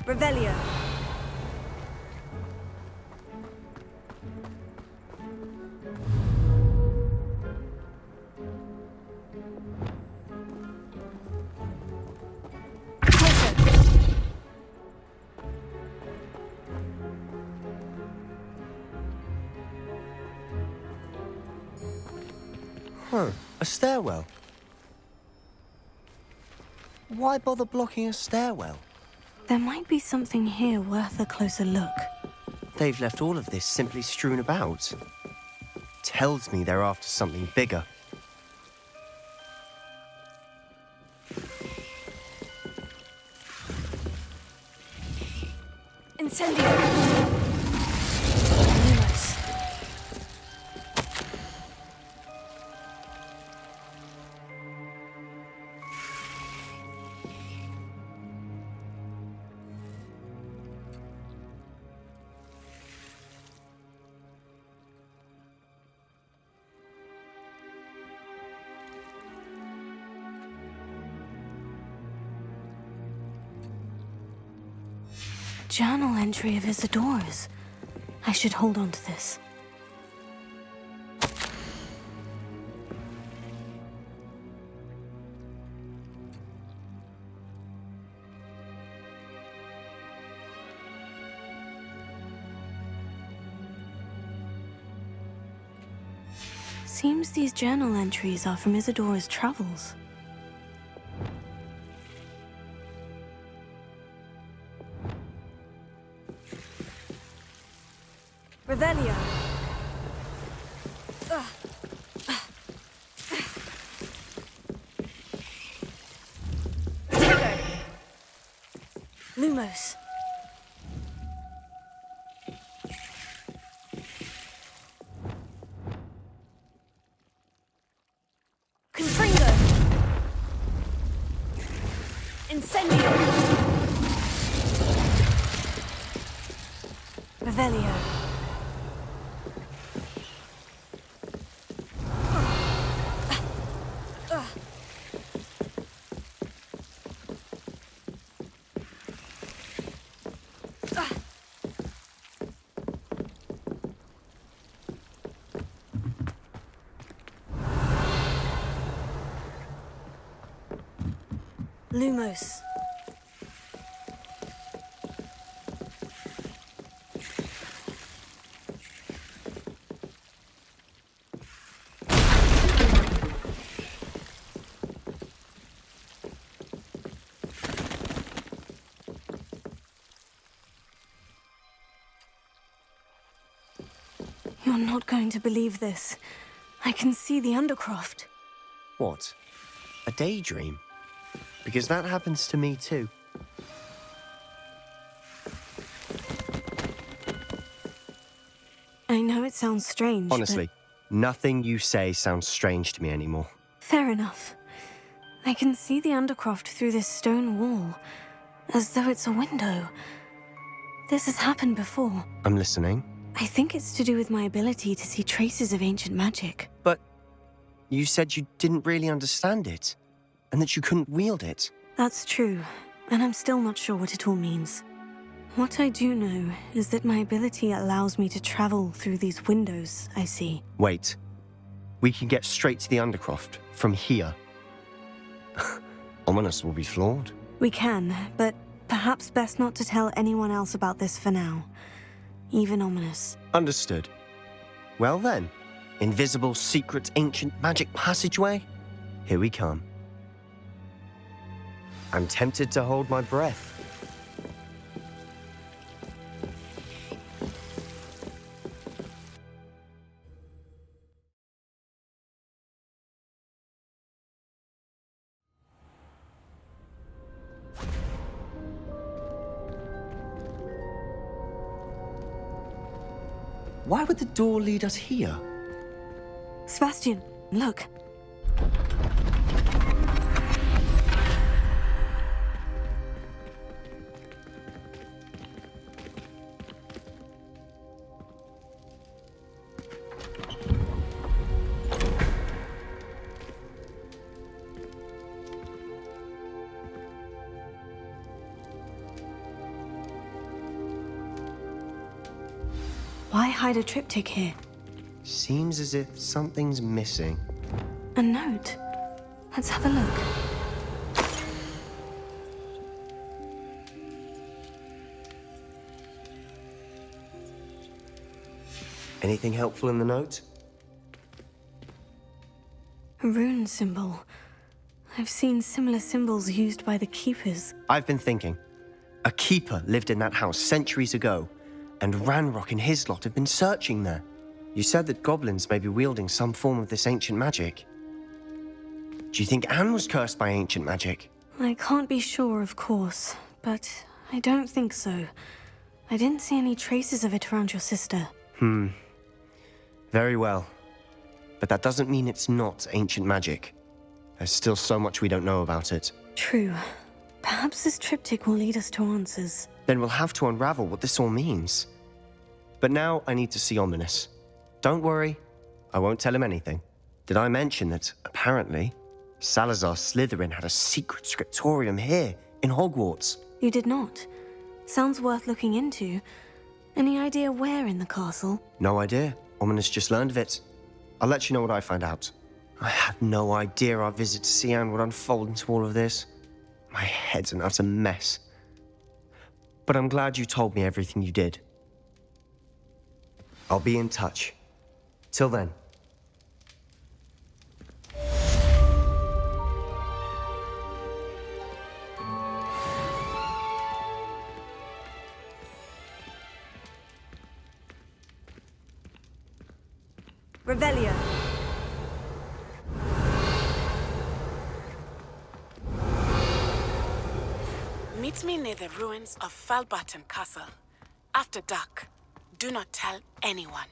Revelio. Huh, a stairwell. Why bother blocking a stairwell? There might be something here worth a closer look. They've left all of this simply strewn about. Tells me they're after something bigger. Incendio! Journal entry of Isidora's. I should hold on to this. Seems these journal entries are from Isidora's travels. Revelio. Potato. Lumos. Confringo. Incendio. Revelio. Lumos. You're not going to believe this. I can see the Undercroft. What? A daydream? Because that happens to me too. I know it sounds strange, Honestly, nothing you say sounds strange to me anymore. Fair enough. I can see the Undercroft through this stone wall, as though it's a window. This has happened before. I'm listening. I think it's to do with my ability to see traces of ancient magic. But you said you didn't really understand it, and that you couldn't wield it. That's true, and I'm still not sure what it all means. What I do know is that my ability allows me to travel through these windows I see. Wait. We can get straight to the Undercroft from here. Ominous will be flawed. We can, but perhaps best not to tell anyone else about this for now. Even Ominous. Understood. Well then, invisible, secret, ancient magic passageway? Here we come. I'm tempted to hold my breath. Why would the door lead us here? Sebastian, look. hide a triptych here? Seems as if something's missing. A note. Let's have a look. Anything helpful in the note? A rune symbol. I've seen similar symbols used by the Keepers. I've been thinking. A keeper lived in that house centuries ago, and Ranrock and his lot have been searching there. You said that goblins may be wielding some form of this ancient magic. Do you think Anne was cursed by ancient magic? I can't be sure, of course, but I don't think so. I didn't see any traces of it around your sister. Very well. But that doesn't mean it's not ancient magic. There's still so much we don't know about it. True. Perhaps this triptych will lead us to answers. Then we'll have to unravel what this all means. But now I need to see Ominous. Don't worry, I won't tell him anything. Did I mention that, apparently, Salazar Slytherin had a secret scriptorium here in Hogwarts? You did not. Sounds worth looking into. Any idea where in the castle? No idea. Ominous just learned of it. I'll let you know what I find out. I had no idea our visit to Cian would unfold into all of this. My head's an utter mess. But I'm glad you told me everything you did. I'll be in touch. Till then. Revelio. Meet me near the ruins of Falbaton Castle. After dark. Do not tell anyone.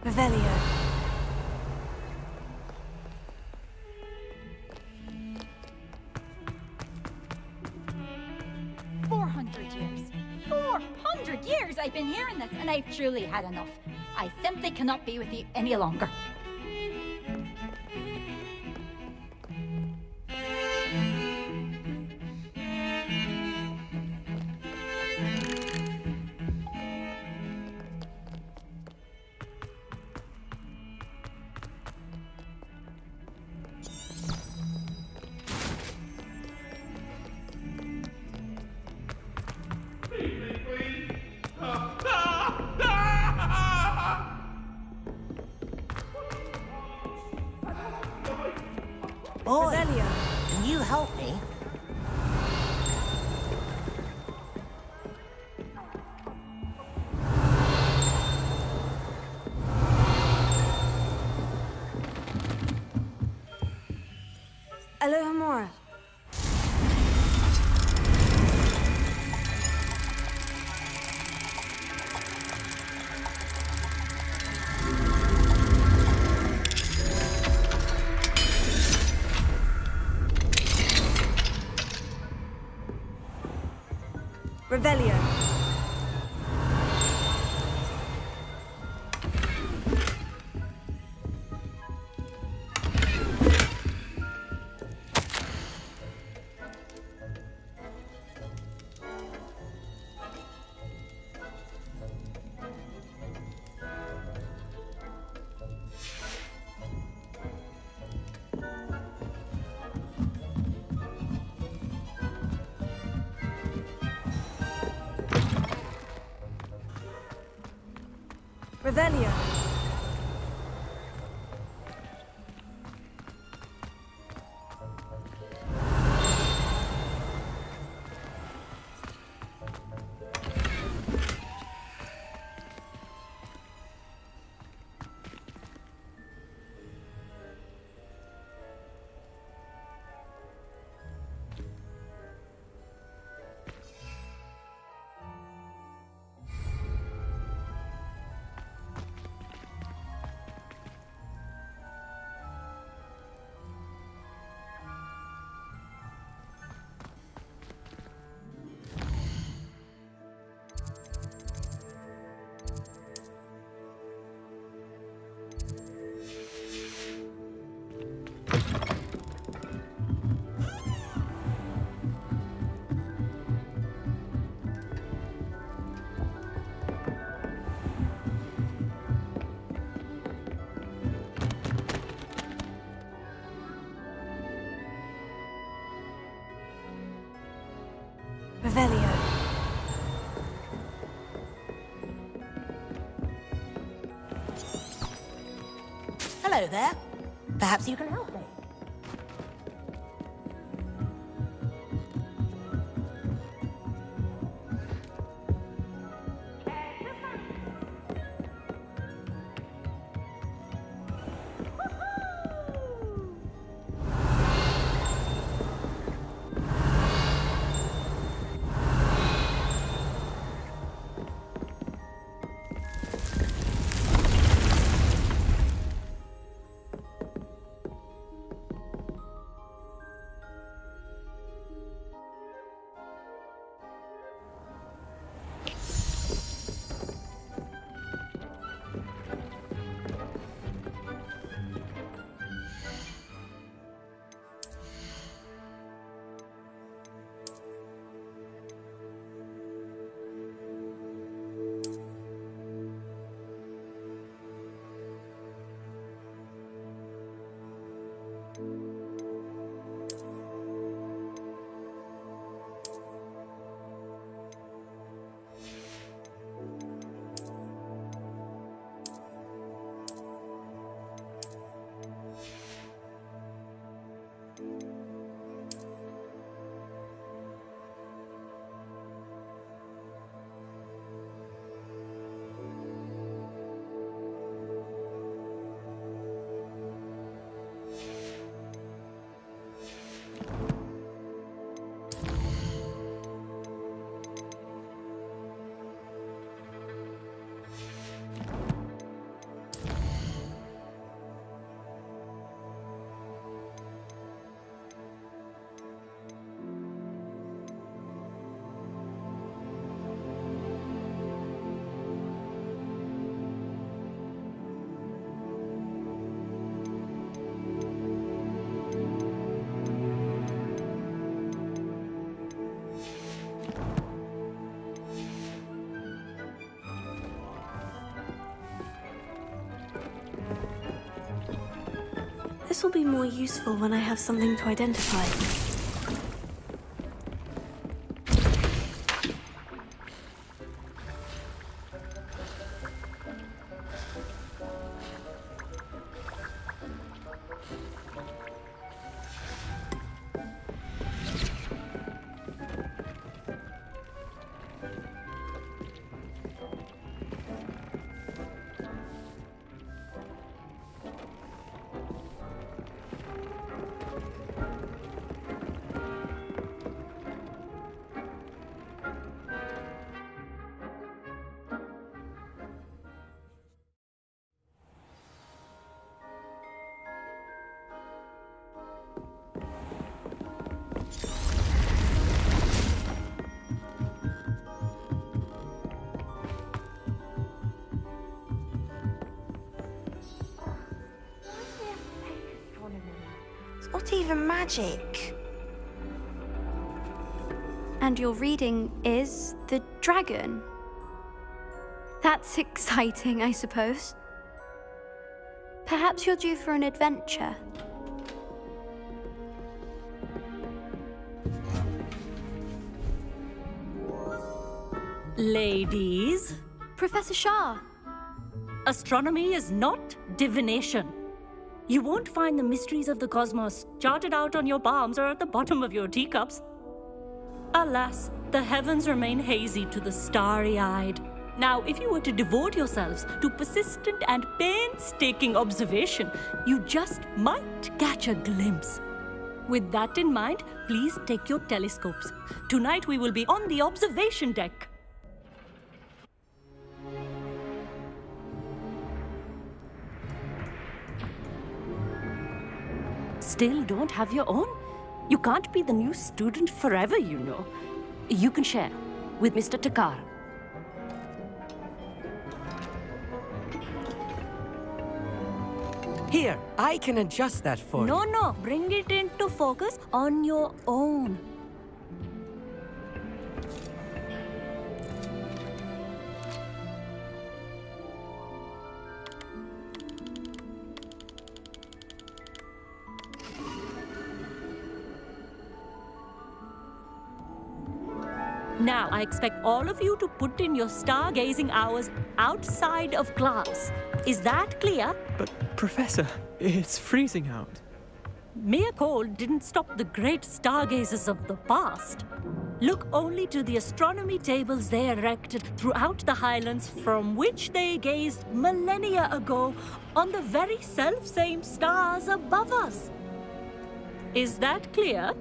Revelio. 400 years I've been hearing this, and I've truly had enough. I simply cannot be with you any longer. Can you help me? Aloha Mora. Revelio. Revelio. Revelio. Hello there. Perhaps you can help me. This will be more useful when I have something to identify. magic. And your reading is the dragon. That's exciting, I suppose. Perhaps you're due for an adventure. Ladies, Professor Shah. astronomy is not divination. You won't find the mysteries of the cosmos charted out on your palms or at the bottom of your teacups. Alas, the heavens remain hazy to the starry-eyed. Now, if you were to devote yourselves to persistent and painstaking observation, you just might catch a glimpse. With that in mind, please take your telescopes. Tonight we will be on the observation deck. Still don't have your own? You can't be the new student forever, you know. You can share with Mr. Takar. Here, I can adjust that for you. No, bring it into focus on your own. Now, I expect all of you to put in your stargazing hours outside of class. Is that clear? But, Professor, it's freezing out. Mere cold didn't stop the great stargazers of the past. Look only to the astronomy tables they erected throughout the highlands from which they gazed millennia ago on the very self-same stars above us. Is that clear?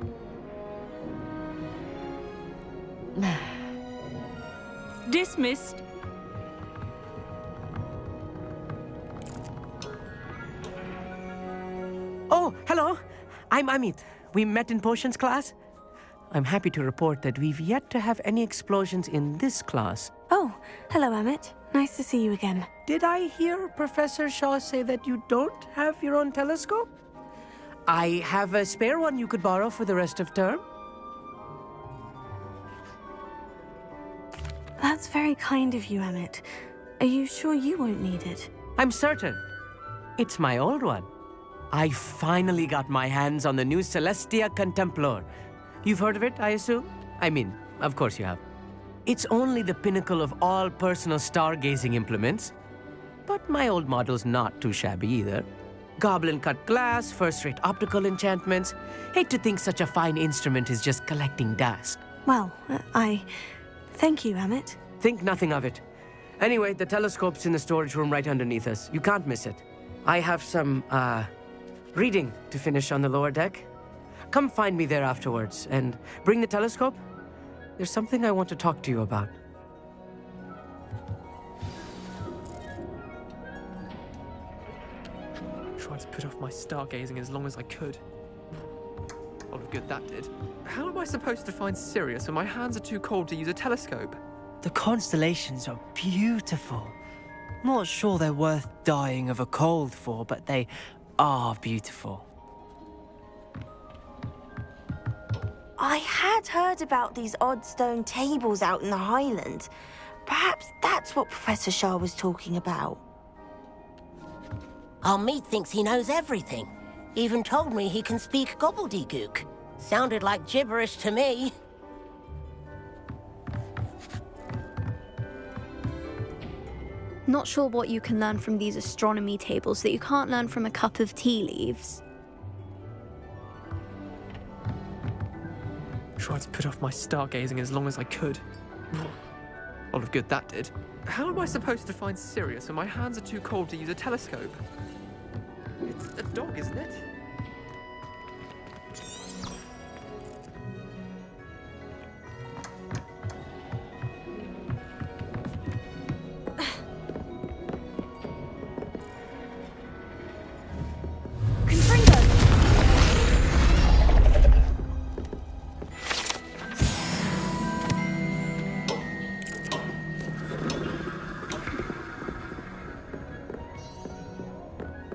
Dismissed. Oh, hello. I'm Amit. We met in potions class. I'm happy to report that we've yet to have any explosions in this class. Oh, hello, Amit. Nice to see you again. Did I hear Professor Shaw say that you don't have your own telescope? I have a spare one you could borrow for the rest of term. That's very kind of you, Amit. Are you sure you won't need it? I'm certain. It's my old one. I finally got my hands on the new Celestia Contemplor. You've heard of it, I assume? I mean, of course you have. It's only the pinnacle of all personal stargazing implements. But my old model's not too shabby either. Goblin-cut glass, first-rate optical enchantments. Hate to think such a fine instrument is just collecting dust. Well, thank you, Amit. Think nothing of it. Anyway, the telescope's in the storage room right underneath us. You can't miss it. I have some, reading to finish on the lower deck. Come find me there afterwards, and bring the telescope. There's something I want to talk to you about. Tried to put off my stargazing as long as I could. A lot of good that did. How am I supposed to find Sirius when my hands are too cold to use a telescope? The constellations are beautiful. Not sure they're worth dying of a cold for, but they are beautiful. I had heard about these odd stone tables out in the Highlands. Perhaps that's what Professor Shah was talking about. Our meat thinks he knows everything. Even told me he can speak gobbledygook. Sounded like gibberish to me. Not sure what you can learn from these astronomy tables that you can't learn from a cup of tea leaves. Tried to put off my stargazing as long as I could. A lot of good that did. How am I supposed to find Sirius when my hands are too cold to use a telescope? It's a dog, isn't it?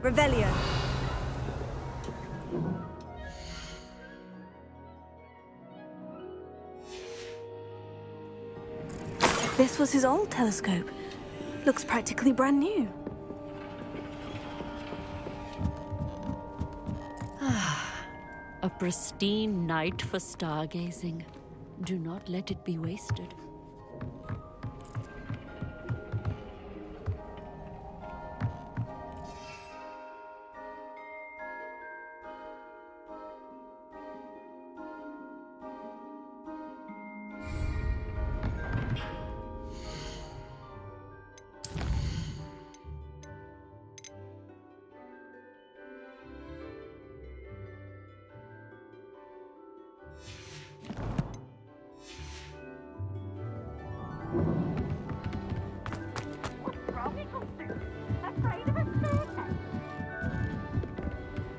Revelio. This was his old telescope. Looks practically brand new. A pristine night for stargazing. Do not let it be wasted.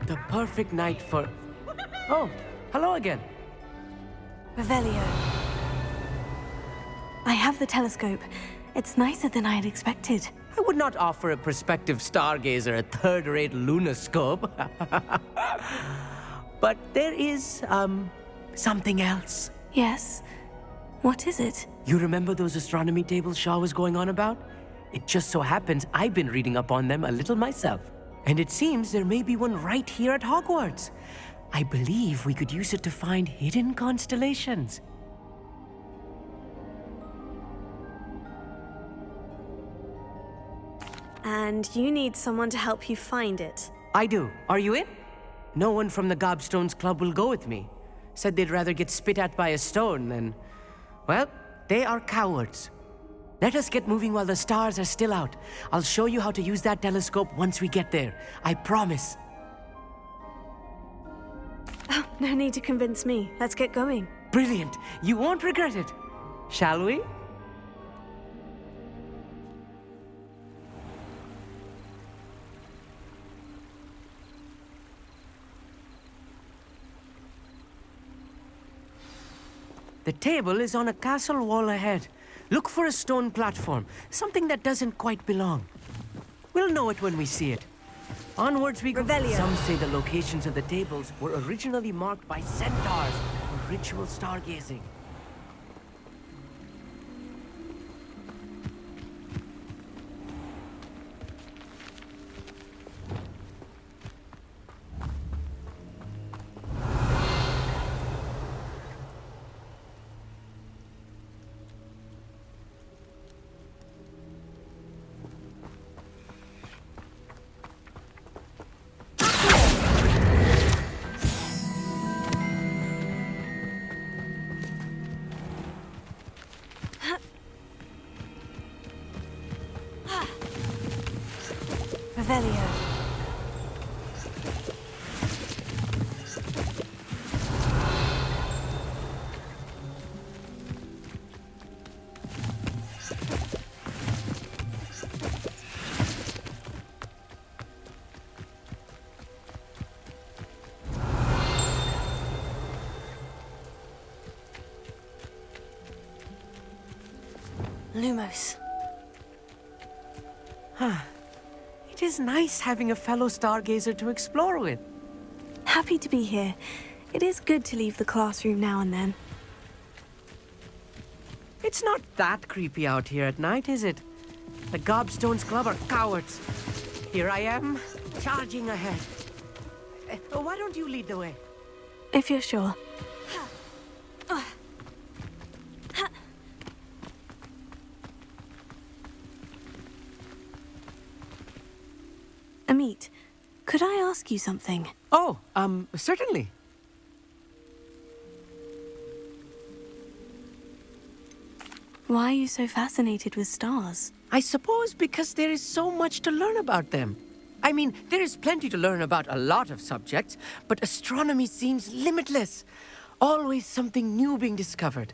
The perfect night for... Oh, hello again. Revelio. I have the telescope. It's nicer than I had expected. I would not offer a prospective stargazer a third-rate lunoscope. But there is, something else. Yes. What is it? You remember those astronomy tables Shaw was going on about? It just so happens I've been reading up on them a little myself. And it seems there may be one right here at Hogwarts. I believe we could use it to find hidden constellations. And you need someone to help you find it. I do. Are you in? No one from the Gobstones Club will go with me. Said they'd rather get spit at by a stone than... Well, they are cowards. Let us get moving while the stars are still out. I'll show you how to use that telescope once we get there. I promise. Oh, no need to convince me. Let's get going. Brilliant. You won't regret it. Shall we? The table is on a castle wall ahead. Look for a stone platform, something that doesn't quite belong. We'll know it when we see it. Onwards we go. Revelio. Some say the locations of the tables were originally marked by centaurs for ritual stargazing. Revelio. Lumos. It is nice having a fellow stargazer to explore with. Happy to be here. It is good to leave the classroom now and then. It's not that creepy out here at night, is it? The Gobstones Club are cowards. Here I am, charging ahead. Why don't you lead the way? If you're sure. Amit, could I ask you something? Oh, certainly. Why are you so fascinated with stars? I suppose because there is so much to learn about them. I mean, there is plenty to learn about a lot of subjects, but astronomy seems limitless. Always something new being discovered.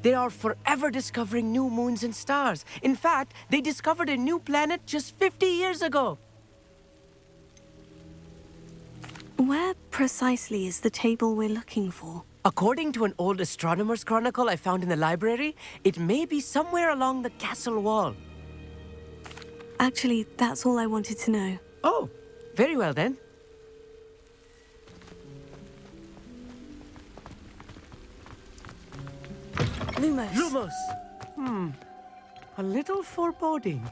They are forever discovering new moons and stars. In fact, they discovered a new planet just 50 years ago. Where precisely is the table we're looking for? According to an old astronomer's chronicle I found in the library, it may be somewhere along the castle wall. Actually, that's all I wanted to know. Oh, very well then. Lumos. Lumos. A little foreboding.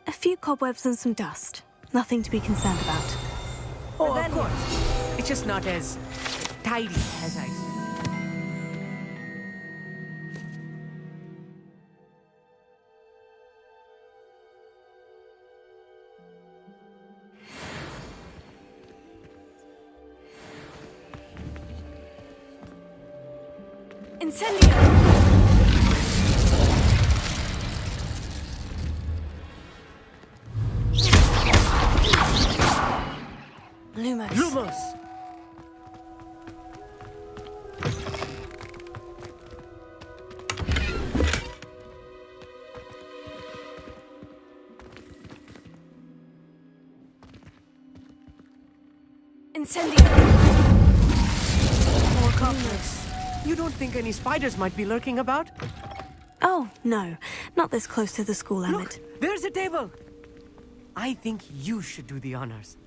A few cobwebs and some dust. Nothing to be concerned about. Oh, of course. It's just not as tidy as I expected. Incendio! Lumos. Lumos! Incendio! More cobwebs. You don't think any spiders might be lurking about? Oh, no. Not this close to the school, Emmett. Look, there's a table. I think you should do the honors.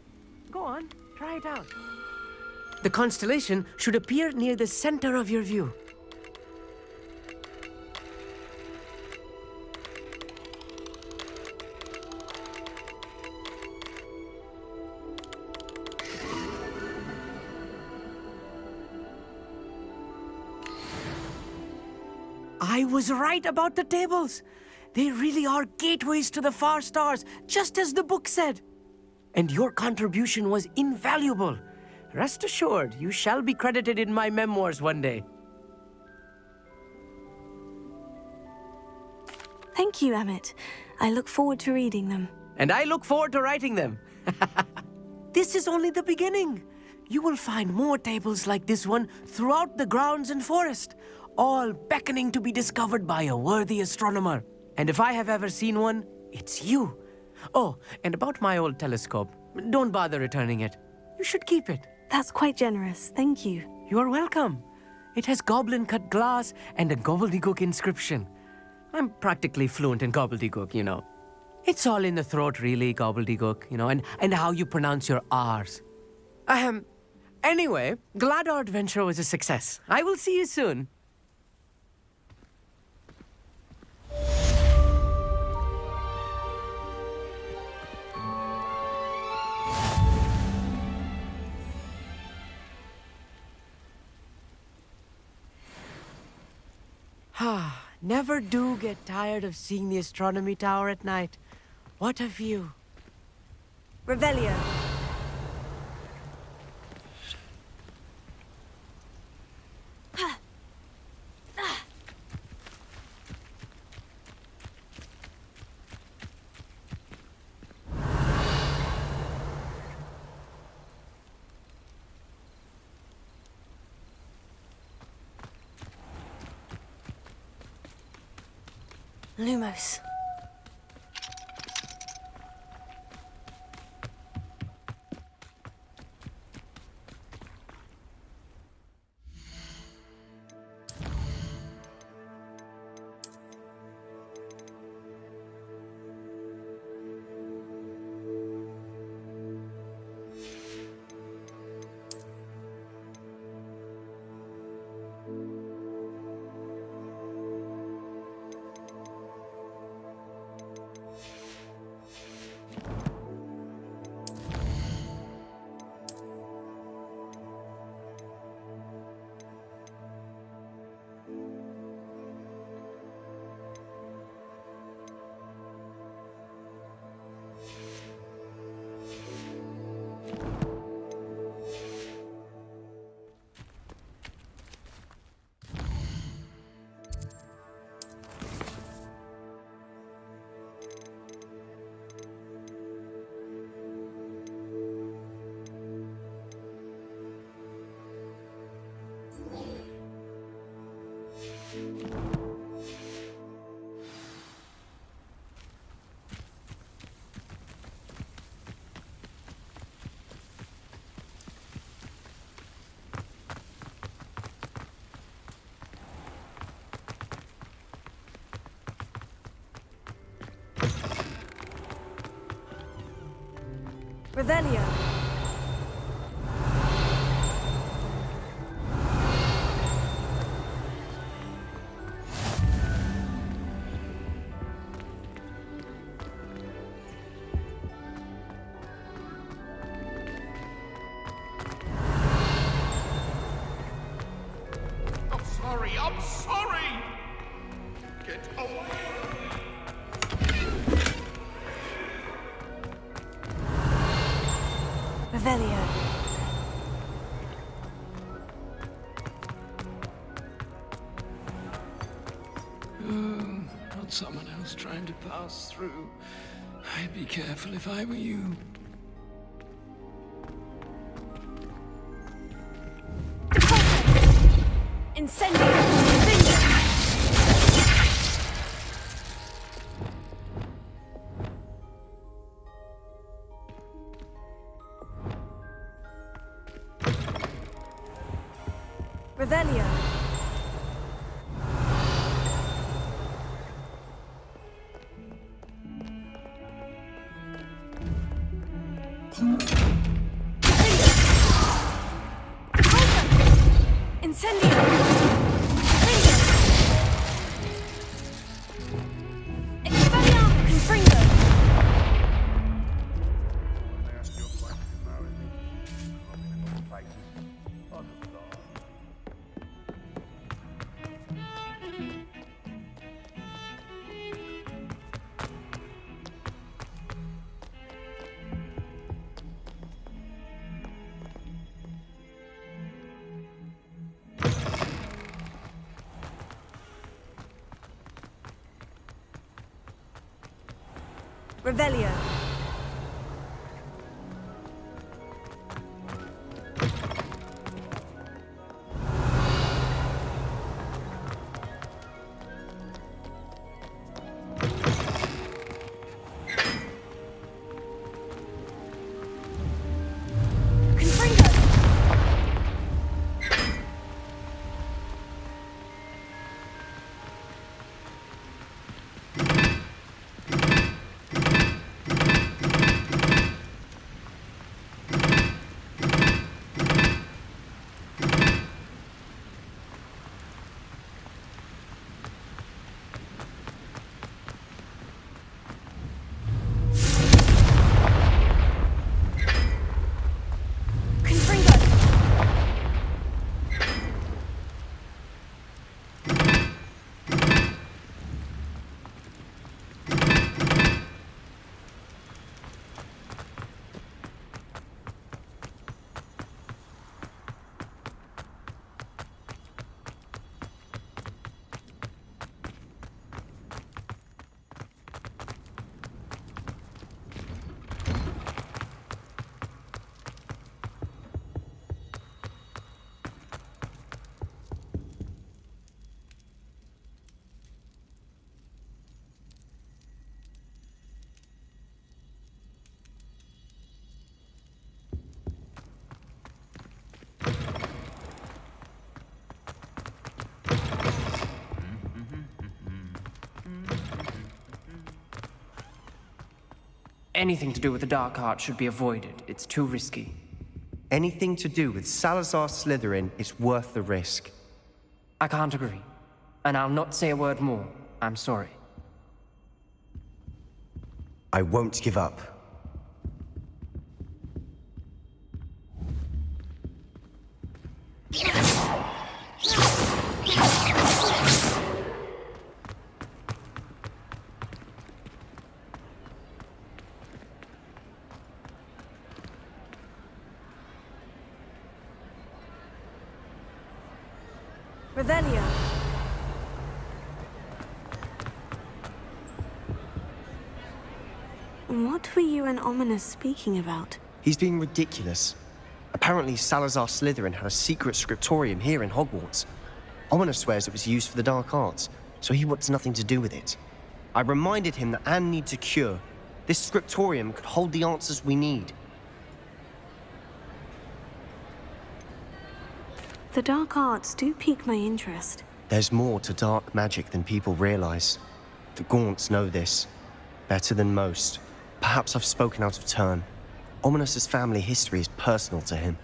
Go on, try it out. The constellation should appear near the center of your view. I was right about the tables. They really are gateways to the far stars, just as the book said. And your contribution was invaluable. Rest assured, you shall be credited in my memoirs one day. Thank you, Emmett. I look forward to reading them. And I look forward to writing them. This is only the beginning. You will find more tables like this one throughout the grounds and forest, all beckoning to be discovered by a worthy astronomer. And if I have ever seen one, it's you. Oh, and about my old telescope, don't bother returning it. You should keep it. That's quite generous. Thank you. You are welcome. It has goblin-cut glass and a gobbledygook inscription. I'm practically fluent in gobbledygook, you know. It's all in the throat, really, gobbledygook, you know, and how you pronounce your R's. Anyway, glad our adventure was a success. I will see you soon. Never do get tired of seeing the astronomy tower at night. What a view. Revelio. Lumos. Revelio. sorry. I'm sorry. Get away. Revelio. Not someone else trying to pass through. I'd be careful if I were you. Incendio. Revelio. Incendio. Expelliarmus Confringo. Revelio. Confringo. Anything to do with the dark art should be avoided. It's too risky. Anything to do with Salazar Slytherin is worth the risk. I can't agree. And I'll not say a word more. I'm sorry. I won't give up. Revelio. What were you and Ominous speaking about? He's being ridiculous. Apparently, Salazar Slytherin had a secret scriptorium here in Hogwarts. Ominous swears it was used for the dark arts, so he wants nothing to do with it. I reminded him that Anne needs a cure. This scriptorium could hold the answers we need. The dark arts do pique my interest. There's more to dark magic than people realize. The Gaunts know this. Better than most. Perhaps I've spoken out of turn. Ominous's family history is personal to him.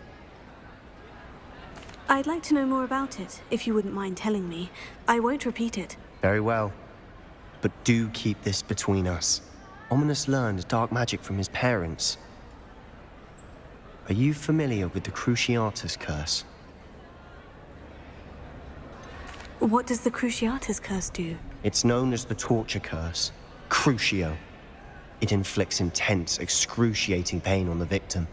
I'd like to know more about it, if you wouldn't mind telling me. I won't repeat it. Very well. But do keep this between us. Ominous learned dark magic from his parents. Are you familiar with the Cruciatus curse? What does the Cruciatus curse do? It's known as the torture curse, Crucio. It inflicts intense, excruciating pain on the victim.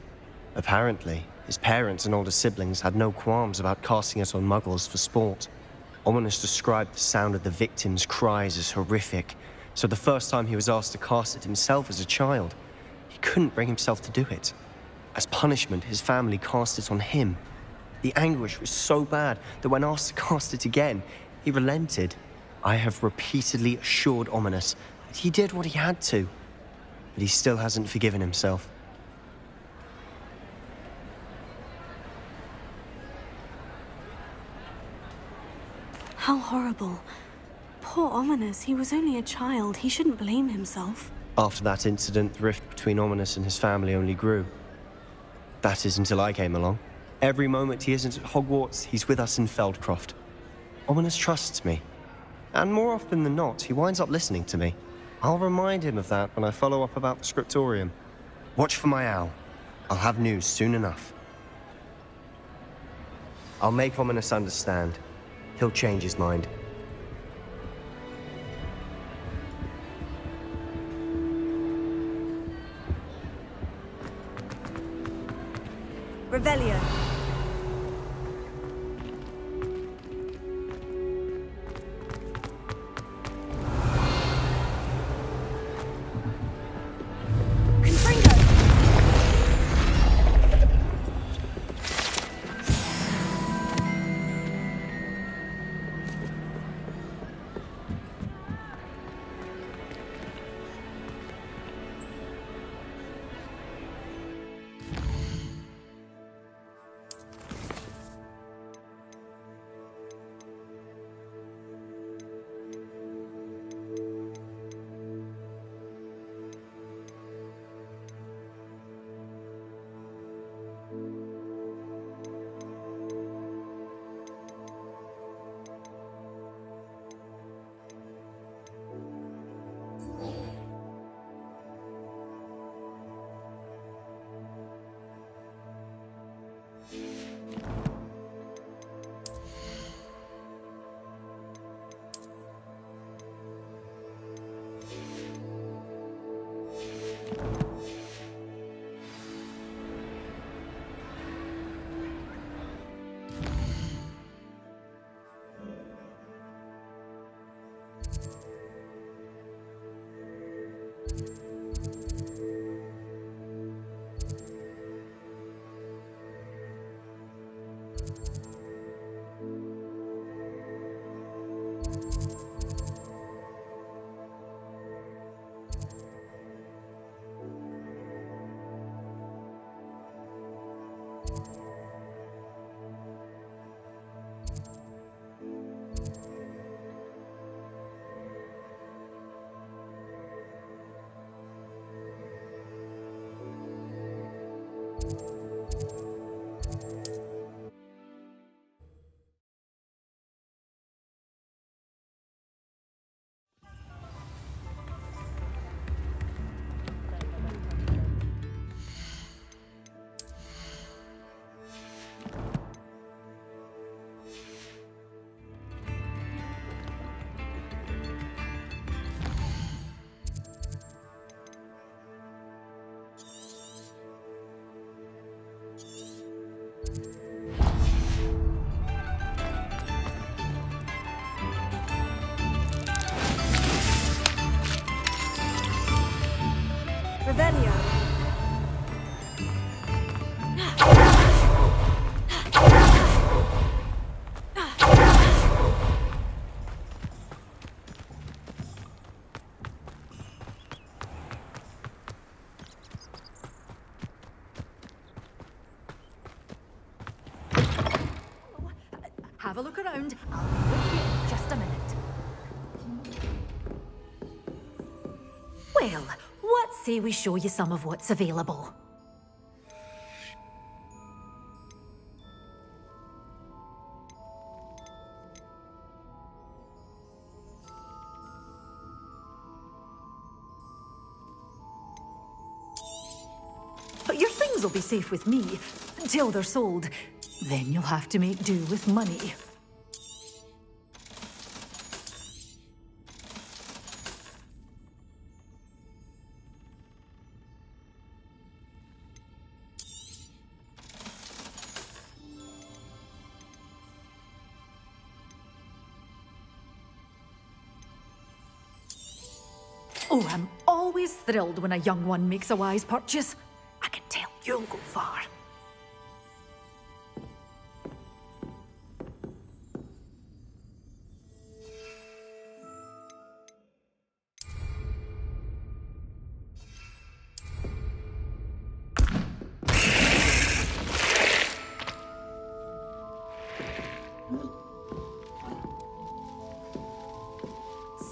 Apparently, his parents and older siblings had no qualms about casting it on muggles for sport. Ominous described the sound of the victim's cries as horrific, so the first time he was asked to cast it himself as a child, he couldn't bring himself to do it. As punishment, his family cast it on him. The anguish was so bad that when asked to cast it again, he relented. I have repeatedly assured Ominous that he did what he had to, but he still hasn't forgiven himself. How horrible. Poor Ominous, he was only a child. He shouldn't blame himself. After that incident, the rift between Ominous and his family only grew. That is until I came along. Every moment he isn't at Hogwarts, he's with us in Feldcroft. Ominous trusts me. And more often than not, he winds up listening to me. I'll remind him of that when I follow up about the scriptorium. Watch for my owl. I'll have news soon enough. I'll make Ominous understand. He'll change his mind. Revelio. Revelio. Have a look around. I'll be with you in just a minute. Well, what say we show you some of what's available? But your things will be safe with me until they're sold. Then you'll have to make do with money. Oh, I'm always thrilled when a young one makes a wise purchase. I can tell you'll go far.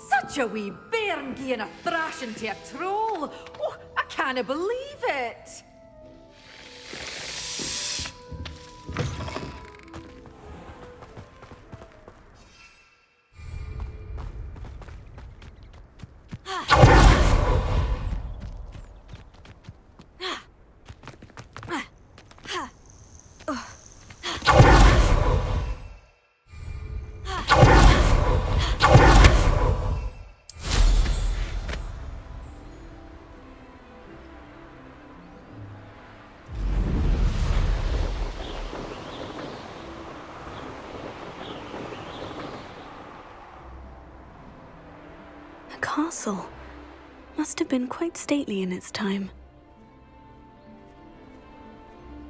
Such a wee bairn gieing a thrashing to a troll. Oh, I can't believe it. A castle. Must have been quite stately in its time.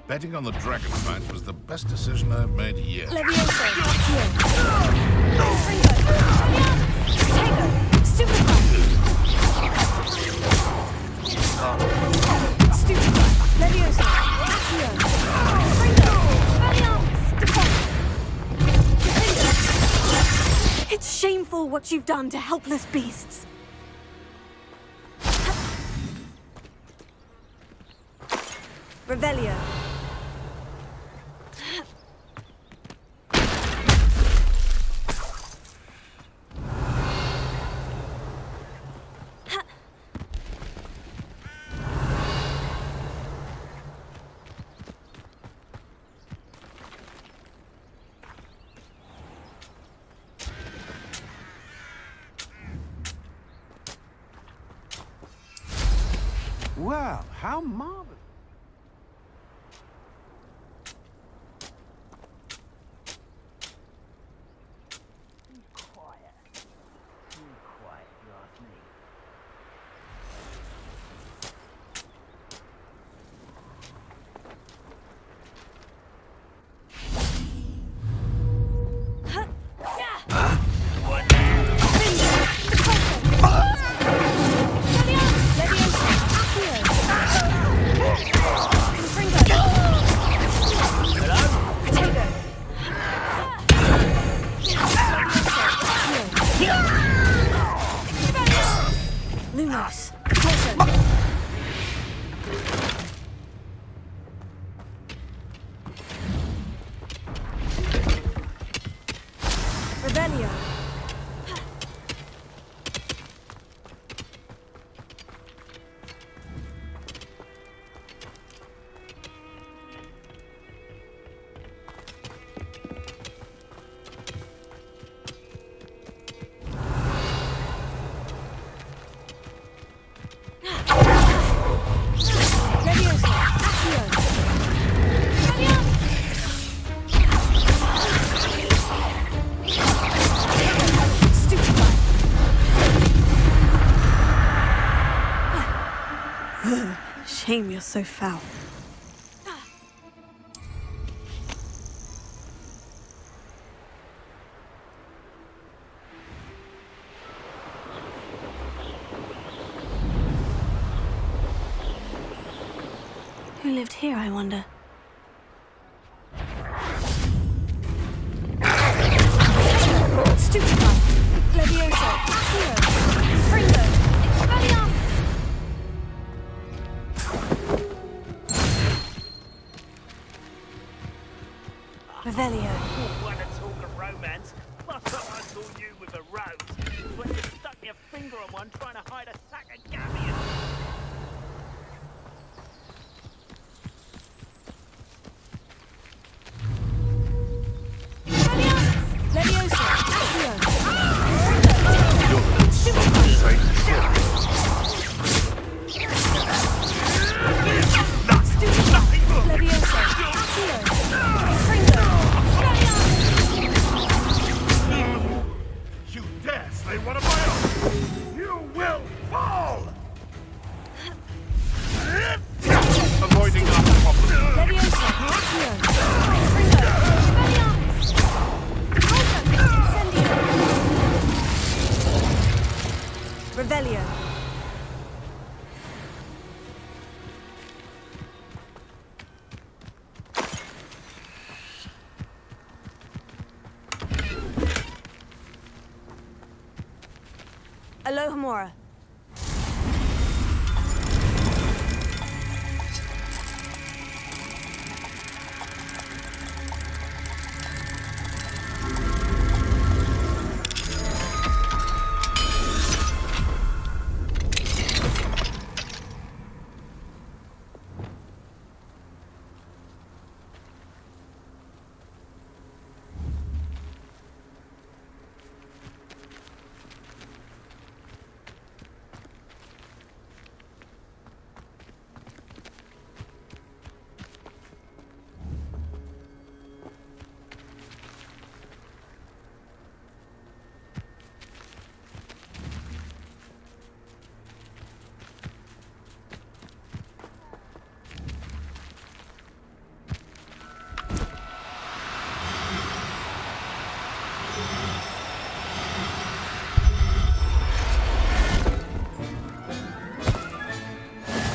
Betting on the dragon fight was the best decision I've made yet. It's shameful what you've done to helpless beasts. Revelio. Well, how marvelous. Lumos. Revelio. Shame you're so foul. Who lived here, I wonder? Stupefy! Levioso! Accio! Fringo! Expelliarmus! Revelio. Want to talk of romance? Last time I saw you with a rose, when you stuck your finger on one trying to hide a sack of gabions. Levioso! Accio! Levioso! You dare slay one of my own! You will fall! Revelio. Alohomora.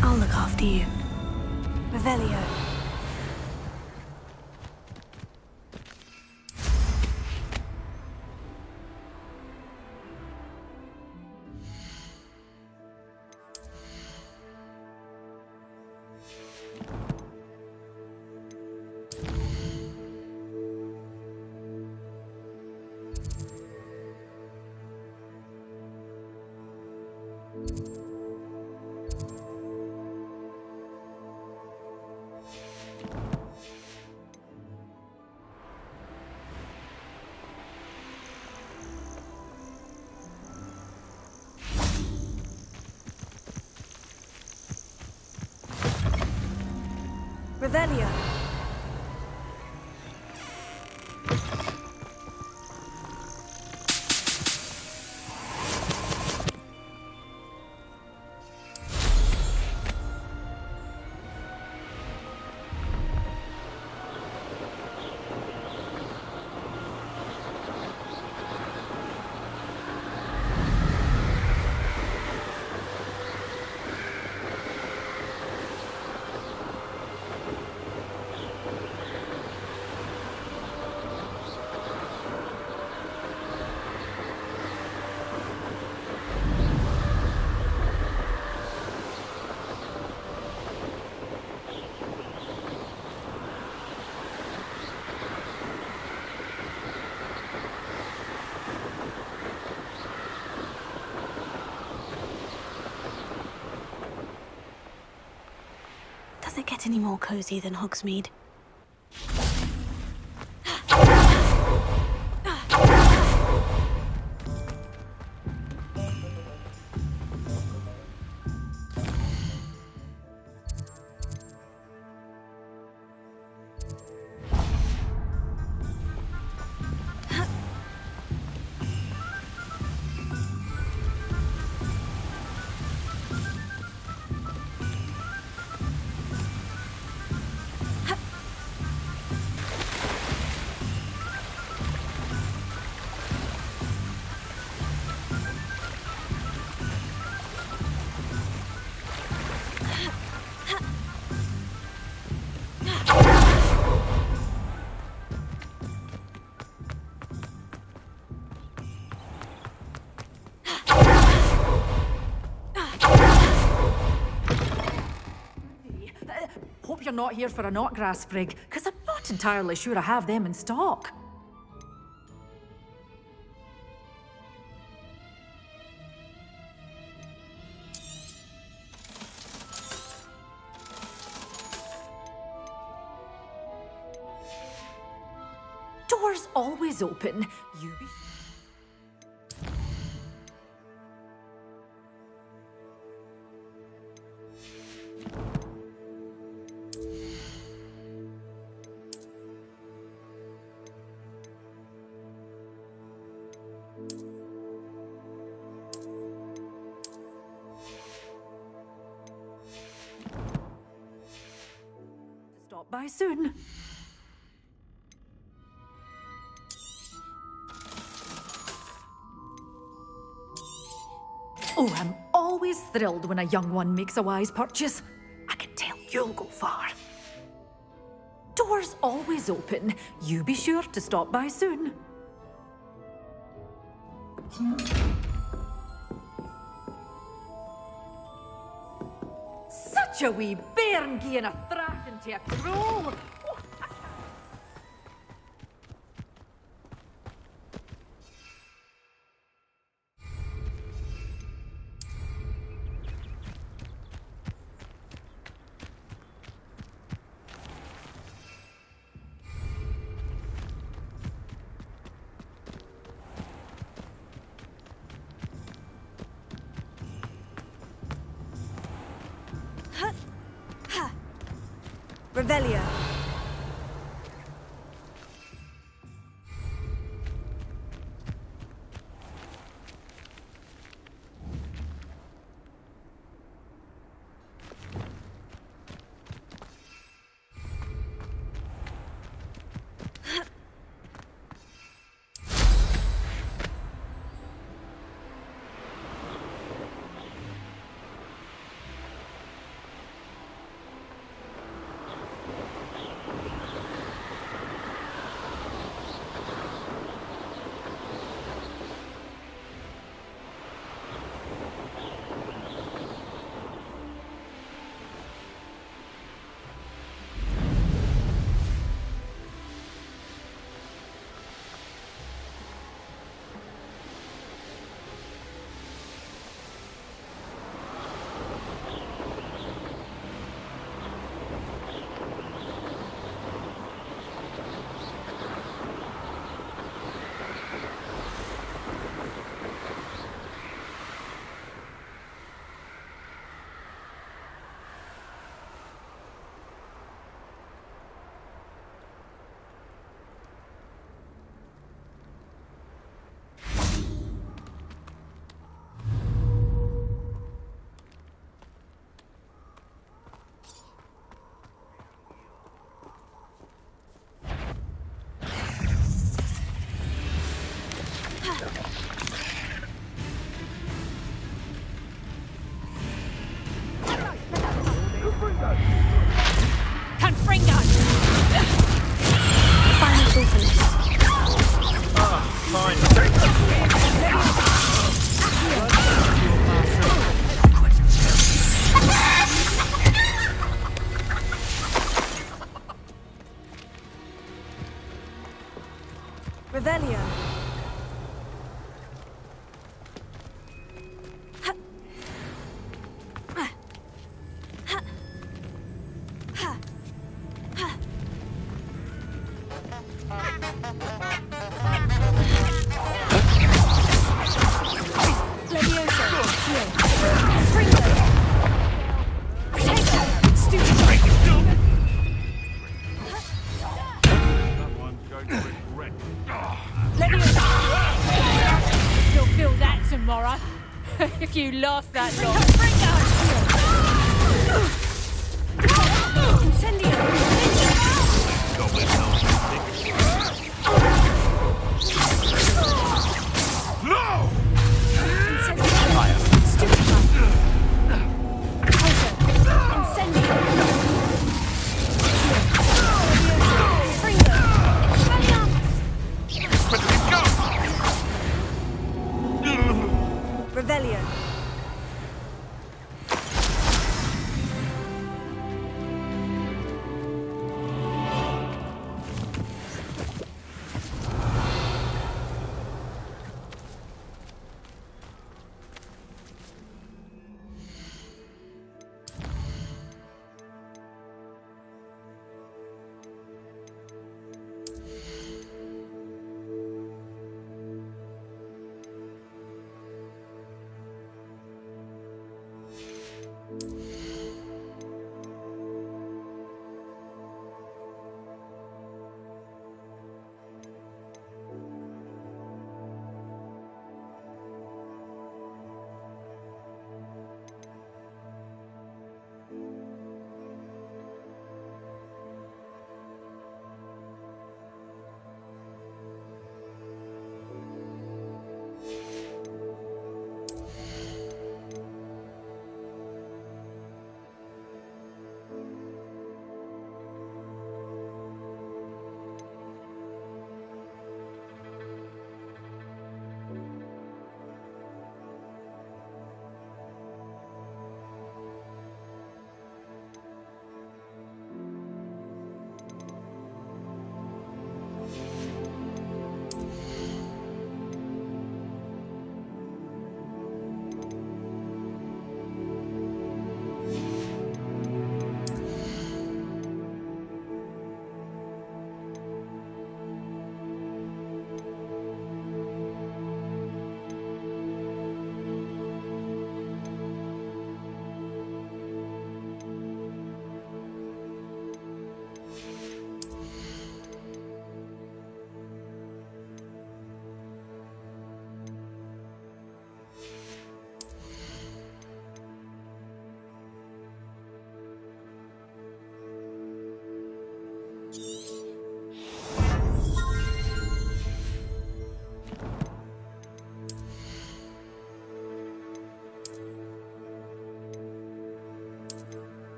I'll look after you. Revelio. Revelio. Does it get any more cozy than Hogsmeade? Hope you're not here for a knotgrass sprig, because I'm not entirely sure I have them in stock. Doors always open. You be... Stop by soon. Oh, I'm always thrilled when a young one makes a wise purchase. I can tell you'll go far. Doors always open. You be sure to stop by soon. Such a wee bairn gieing a thrashing to a troll. Revelio. Revelio. You'll feel that tomorrow. If you last that long. Revelio.